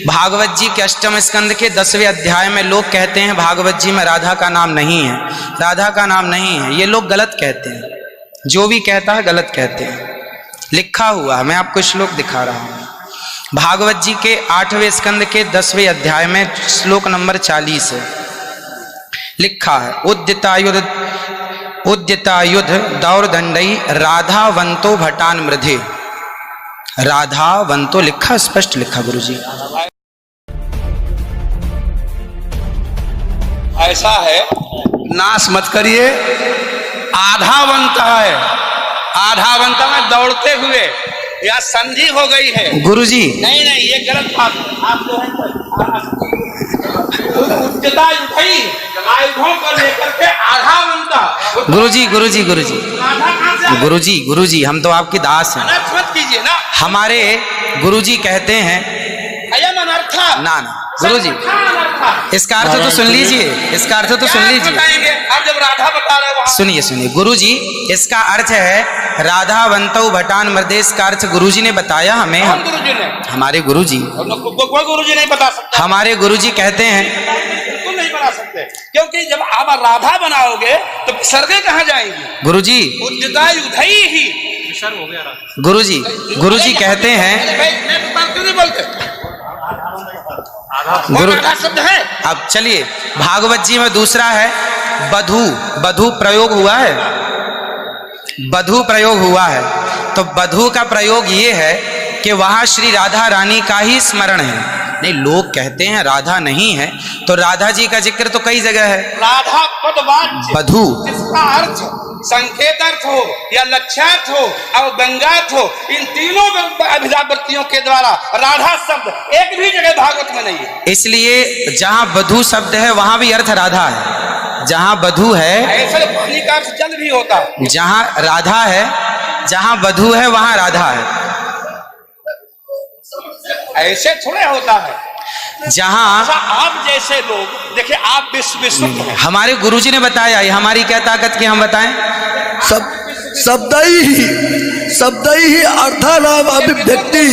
भागवत जी के अष्टम स्कंद के 10वें अध्याय में लोग कहते हैं भागवत जी में राधा का नाम नहीं है, राधा का नाम नहीं है। ये लोग गलत कहते हैं, जो भी कहता है गलत कहते हैं। लिखा हुआ है, मैं आपको श्लोक दिखा रहा हूँ। भागवत जी के 8वें स्कंद के 10वें अध्याय में श्लोक नंबर 40 है, लिखा है उद्यतायुध दौरदंडई राधावंतो भटान मृधे। राधावंतो लिखा, स्पष्ट लिखा गुरुजी। ऐसा है, नाश मत करिए। आधावंत है, आधावंत में दौड़ते हुए या संधि हो गई है गुरुजी। नहीं नहीं, ये गलत बात है। आप जो है उच्चता उठाई आयुधों को लेकर के आधावंत। गुरुजी गुरुजी गुरुजी गुरुजी गुरुजी, हम तो आपकी दास हैं। मत कीजिए ना। हमारे गुरुजी कहते हैं अयम अनर्थ ना ना गुरुजी, इसका अर्थ तो सुन लीजिए, इसका अर्थ तो सुन लीजिए। आप जब राधा बता रहे हो, सुनिए सुनिए गुरुजी, इसका अर्थ है राधावंतो भटान मृदेश का अर्थ गुरुजी ने बताया हमें। गुरुजी ने, हमारे गुरुजी, कोई गुरुजी नहीं बता सकता। हमारे गुरुजी कहते हैं बिल्कुल नहीं बना सकते, क्योंकि जब आप राधा बनाओगे तो विसर्गे कहाँ जाएंगी गुरुजी? उद्यतायुधई ही विसर्ग हो गया। गुरुजी, गुरुजी कहते हैं क्यों नहीं बोलते? गुरु शब्द है। अब चलिए, भागवत जी में दूसरा है बधू। बधू प्रयोग हुआ है, बधू प्रयोग हुआ है। तो बधू का प्रयोग ये है कि वहां श्री राधा रानी का ही स्मरण है। नहीं, लोग कहते हैं राधा नहीं है, तो राधा जी का जिक्र तो कई जगह है। राधा पदवाच्य बधू, इसका अर्थ संकेत अर्थ हो या लक्ष्यार्थ हो और व्यंग्यार्थ हो, इन तीनों अभिधावृत्तियों के द्वारा राधा शब्द एक भी जगह भागवत में नहीं है। इसलिए जहां बधू शब्द है वहां भी अर्थ राधा है। जहां बधू है, ऐसे पानी का अर्थ जल भी होता है। जहां राधा है, जहां बधू है वहां राधा है। ऐसे थोड़े होता है। जहां आप जैसे लोग देखिए, आप विश्व हमारे गुरुजी ने बताया, ये हमारी क्या ताकत की हम बताएं? शब्द ही अर्थानाम अभिव्यक्ति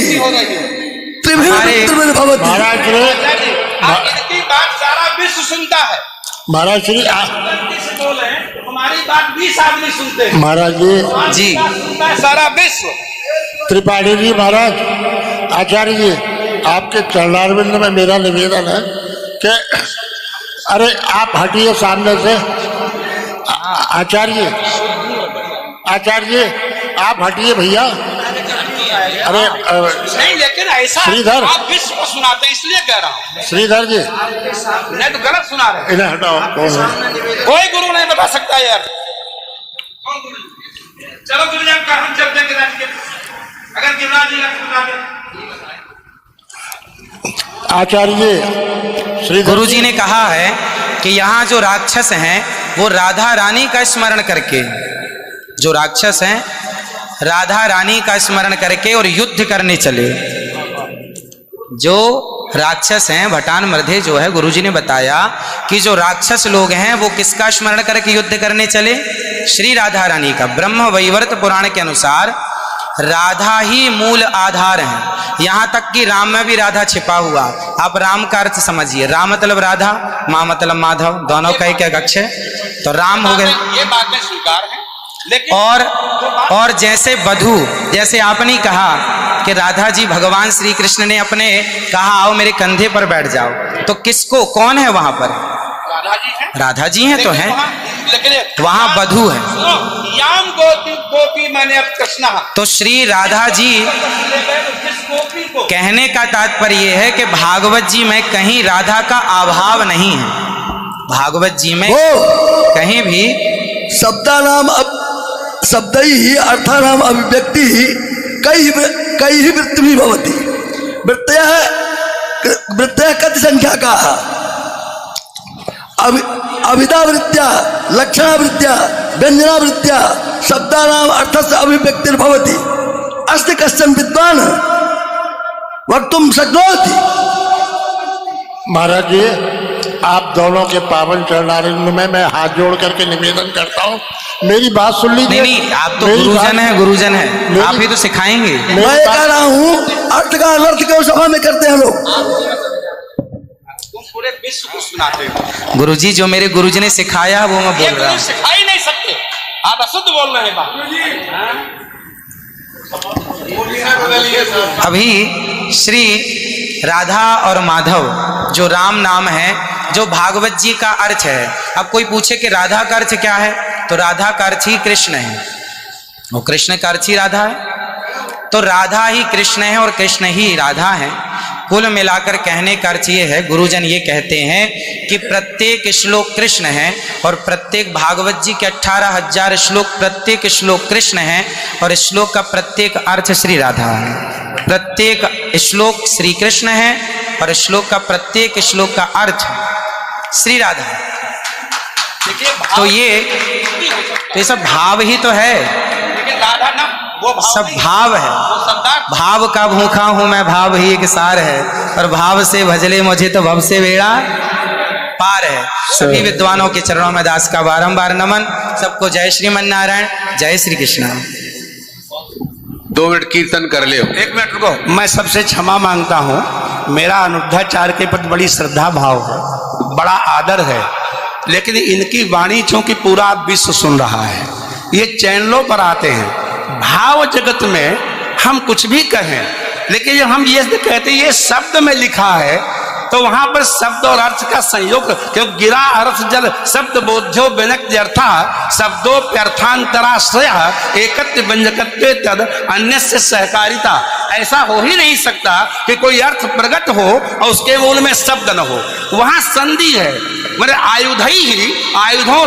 त्रिविध भवति। महाराज इनकी बात सारा विश्व सुनता है। महाराज श्री बोले हमारी बात 20 आदमी सुनते हैं। महाराज जी, सारा विश्व। त्रिपाठी जी, महाराज आचार्य जी, आपके चरणारविंद में मेरा निवेदन है कि अरे आप हटिए सामने से। आचार्य जी आप हटिए भैया। अरे नहीं, लेकिन ऐसा श्रीधर, आप विश्व को सुनाते हैं इसलिए कह रहा हूँ। श्रीधर जी नहीं तो गलत सुना रहे। इन्हें हटाओ। कोई गुरु नहीं बता सकता यार। चलो गुरुजन का हम चलते हैं, अगर गिरिराज जी का आचार्य जी, श्री गुरुजी ने कहा है कि यहाँ जो राक्षस हैं वो राधा रानी का स्मरण करके, जो राक्षस हैं राधा रानी का स्मरण करके और युद्ध करने चले। जो राक्षस हैं भटान मृधे जो है, गुरुजी ने बताया कि जो राक्षस लोग हैं वो किसका स्मरण करके युद्ध करने चले? श्री राधा रानी का। ब्रह्म वैवर्त पुराण के अनुसार राधा ही मूल आधार है। यहां तक कि राम में भी राधा छिपा हुआ। आप राम का अर्थ समझिए, राम मतलब राधा, माँ मतलब माधव, दोनों का एक अक्ष है, तो राम हो गए। ये बातें स्वीकार है, लेकिन और जैसे बधू, जैसे आपने कहा कि राधा जी भगवान श्री कृष्ण ने अपने कहा आओ मेरे कंधे पर बैठ जाओ, तो किसको, कौन है वहां पर? राधा जी हैं तो हैं, लेकिन वहां बधू है। याम गोपी मैंने अब कृष्णा, तो श्री राधा जी कहने का तात्पर्य है कि भागवत जी में कहीं राधा का अभाव नहीं है। भागवत जी में कहीं भी शब्द ही अर्थानाम अभिव्यक्ति कई ही वृत्ति भवति। वृत्तयः कति संख्या का? अभिधावृत्त्या, लक्षणावृत्त्या, व्यंजनावृत्त्या शब्दानाम अर्थस्य अभिव्यक्तिर्भवति। अस्ति कश्चन विद्वान् वक्तुं शक्नोति। महाराज जी आप दोनों के पावन चरणारविंद में मैं हाथ जोड़ करके निवेदन करता हूँ, मेरी बात सुन लीजिए। नहीं, आप तो मेरी गुरुजन बात- है, गुरुजन है, आप ही तो सिखाएंगे। मैं कह रहा हूँ अर्थ का अनर्थ क्यों सभा में करते हैं लोग? तुम पूरे विश्व को सुनाते हो, गुरुजी जो मेरे गुरुजी ने सिखाया वो मैं ये बोल रहा गुरु हूँ। सिखा ही नहीं सकते, आप अशुद्ध बोल रहे हैं बात। अभी श्री राधा और माधव जो राम नाम है, जो भागवत जी का अर्थ है। अब कोई पूछे कि राधा का अर्थ क्या है, तो राधा का अर्थ ही कृष्ण है, वो कृष्ण का अर्थ ही राधा है। तो राधा ही कृष्ण है और कृष्ण ही राधा है। कुल मिलाकर कहने का अर्थ ये है, गुरुजन ये कहते हैं कि प्रत्येक श्लोक कृष्ण है और प्रत्येक भागवत जी के 18,000 श्लोक, प्रत्येक श्लोक कृष्ण है और श्लोक का प्रत्येक अर्थ श्री राधा है। प्रत्येक श्लोक श्री कृष्ण है और श्लोक का प्रत्येक श्लोक का अर्थ श्री राधा है। देखिए तो ये सब भाव ही तो है, लेकिन राधा ना वो भाव सब नहीं, भाव है। वो शब्दार्थ। भाव का भूखा हूं मैं, भाव ही एक सार है, और भाव से भजले मुझे तो भव से बेड़ा पार है। सभी विद्वानों के चरणों में दास का बारंबार नमन। सबको जय श्रीमन नारायण, जय श्री कृष्ण। 2 मिनट कीर्तन कर ले। 1 मिनट रुको, मैं सबसे क्षमा मांगता हूँ, मेरा अनिरुद्धाचार्य के प्रति बड़ी श्रद्धा भाव है, बड़ा आदर है, लेकिन इनकी वाणी चूंकि पूरा विश्व सुन रहा है, ये चैनलों पर आते हैं। भाव जगत में हम कुछ भी कहें, लेकिन जब हम ये कहते हैं ये शब्द में लिखा है, तो वहां पर शब्द और अर्थ का संयोग, क्योंकि गिरा अर्थ जल शब्द बोध्यो व्यनक्त अर्था शब्दों प्यर्थांतराश्रय एकत्व व्यंजकत्वे तद अन्य से सहकारिता। ऐसा हो ही नहीं सकता कि कोई अर्थ प्रकट हो और उसके मूल में शब्द न हो। वहां संधि है, मेरे आयुध ही आयुधों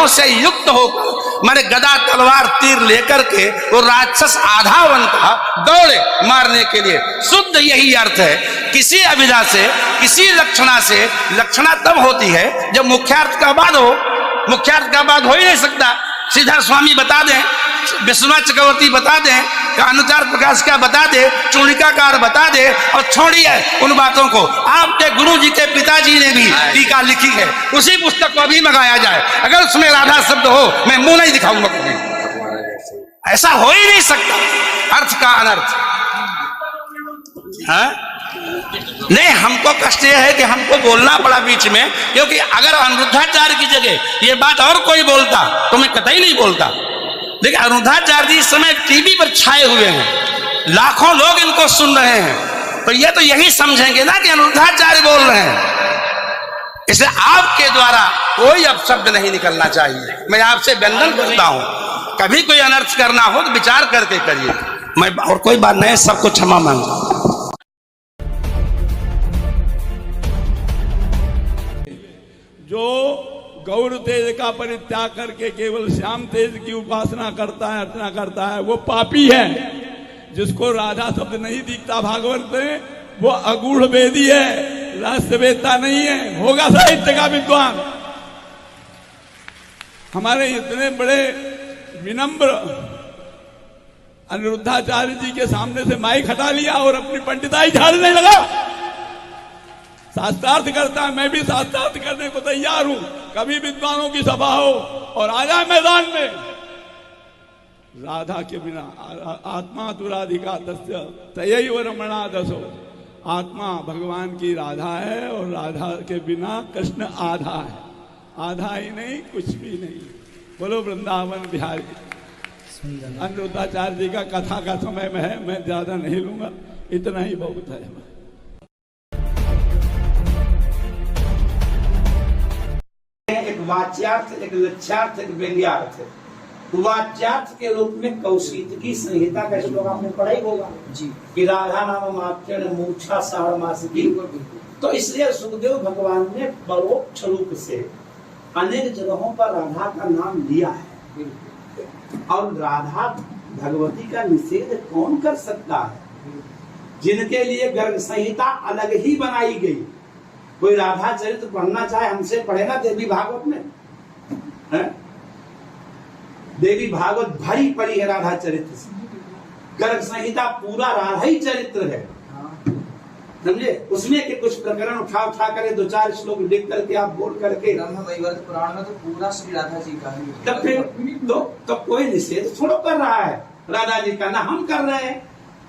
से युक्त होकर मेरे गदा तलवार तीर लेकर के वो राक्षस आधावन का दौड़े मारने के लिए। शुद्ध यही अर्थ है। किसी अभिधा से, किसी लक्षणा से, लक्षणा तब होती है जब मुख्यार्थ का बाद हो। मुख्यार्थ का बाद हो ही नहीं सकता। श्रीधर स्वामी बता दें, विश्वनाथ चक्रवर्ती बता दें, अनुचार प्रकाश का बता दे, चूड़िकाकार बता दे, और छोड़िए उन बातों को। आपके गुरु जी के पिताजी ने भी टीका लिखी है, उसी पुस्तक को अभी मंगाया जाए, अगर उसमें राधा शब्द हो मैं मुंह नहीं दिखाऊंगा कभी। ऐसा हो ही नहीं सकता अर्थ का अनर्थ। हाँ? नहीं, हमको कष्ट यह है कि हमको बोलना पड़ा बीच में, क्योंकि अगर अनिरुद्धाचार्य की जगह ये बात और कोई बोलता तो मैं कतई नहीं बोलता। लेकिन अनिरुद्धाचार्य जी इस समय टीवी पर छाए हुए हैं, लाखों लोग इनको सुन रहे हैं, तो ये तो यही समझेंगे ना कि अनिरुद्धाचार्य बोल रहे हैं। इसलिए आपके द्वारा कोई अपशब्द नहीं निकलना चाहिए। मैं आपसे वंदन करता हूं, कभी कोई अनर्थ करना हो तो विचार करके करिए। मैं और कोई बात नहीं, सबको क्षमा मांगता हूं। जो गौर तेज का परित्याग करके केवल श्याम तेज की उपासना करता है, अर्चना करता है, वो पापी है। जिसको राधा शब्द नहीं दिखता भागवत में, वो अगूढ़ वेदी है, रहस्य वेदता नहीं है, होगा साहित्य का विद्वान। हमारे इतने बड़े विनम्र अनिरुद्धाचार्य जी के सामने से माइक हटा लिया और अपनी पंडिताई झाड़ने लगा। शास्त्रार्थ करता है, मैं भी शास्त्रार्थ करने को तैयार हूं। कभी विद्वानों की सभा हो और आ जाए मैदान में। राधा के बिना आत्मा तु राधिका तस्य तयैव रमणा दसो। आत्मा भगवान की राधा है और राधा के बिना कृष्ण आधा है, आधा ही नहीं, कुछ भी नहीं। बोलो वृंदावन बिहारी। अनिरुद्धाचार्य जी का कथा का समय में है, मैं ज्यादा नहीं लूंगा, इतना ही बहुत है। एक वाच्यार्थ, एक लक्ष्यार्थ, एक व्यंग्यार्थ। वाच्यार्थ के रूप में कौशिकी संहिता का श्लोक आपने पढ़ा ही होगा जी, कि राधा नाम मात्र मूर्छा साढ़ मासिकी। तो इसलिए सुखदेव भगवान ने परोक्ष रूप से अनेक जगहों पर राधा का नाम लिया है, और राधा भगवती का निषेध कौन कर सकता है, जिनके लिए गर्ग संहिता अलग ही बनाई गई। कोई राधा चरित्र पढ़ना चाहे हमसे पढ़े ना, देवी भागवत में है? देवी भागवत भरी पड़ी है राधा चरित्र से। गर्ग संहिता पूरा राधा ही चरित्र है। समझे? उसमें के कुछ प्रकरण उठा करे 2-4 श्लोक लिख करके आप बोल करके, ब्रह्म वैवर्त पुराण में तो पूरा श्री राधा जी का ही तब फिर तो कोई निषेध थोड़ा कर रहा है राधा जी का, ना हम कर रहे हैं।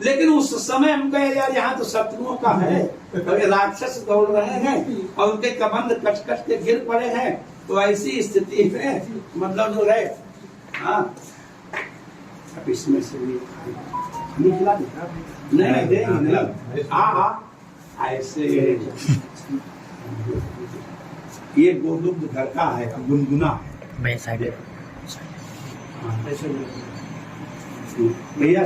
लेकिन उस समय हम कहे यार यहाँ तो शत्रुओं का है, अरे राक्षस दौड़ रहे हैं और उनके कबंध कट कट के गिर पड़े हैं, तो ऐसी स्थिति में मतलब जो है, हाँ अब इसमें से निकला नहीं, हाँ ऐसे ये गोदुग्ध घर का है, गुनगुना है भैया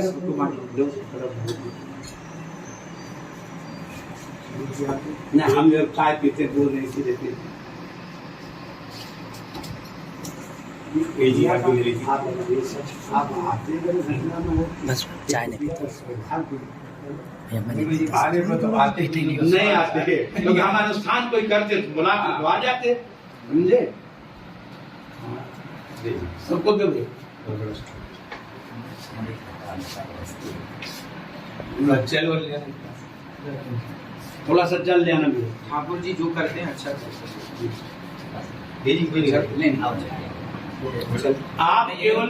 नहीं, हम जब चाय पीते बोल नहीं सी देते बस चाय नहीं नहीं आते, क्योंकि हम अनुष्ठान कोई करते तो बुला के आ जाते, समझे? सबको दे चलो थोड़ा सा जल लेना भी। ठाकुर जी जो करते हैं अच्छा करते हैं। आप केवल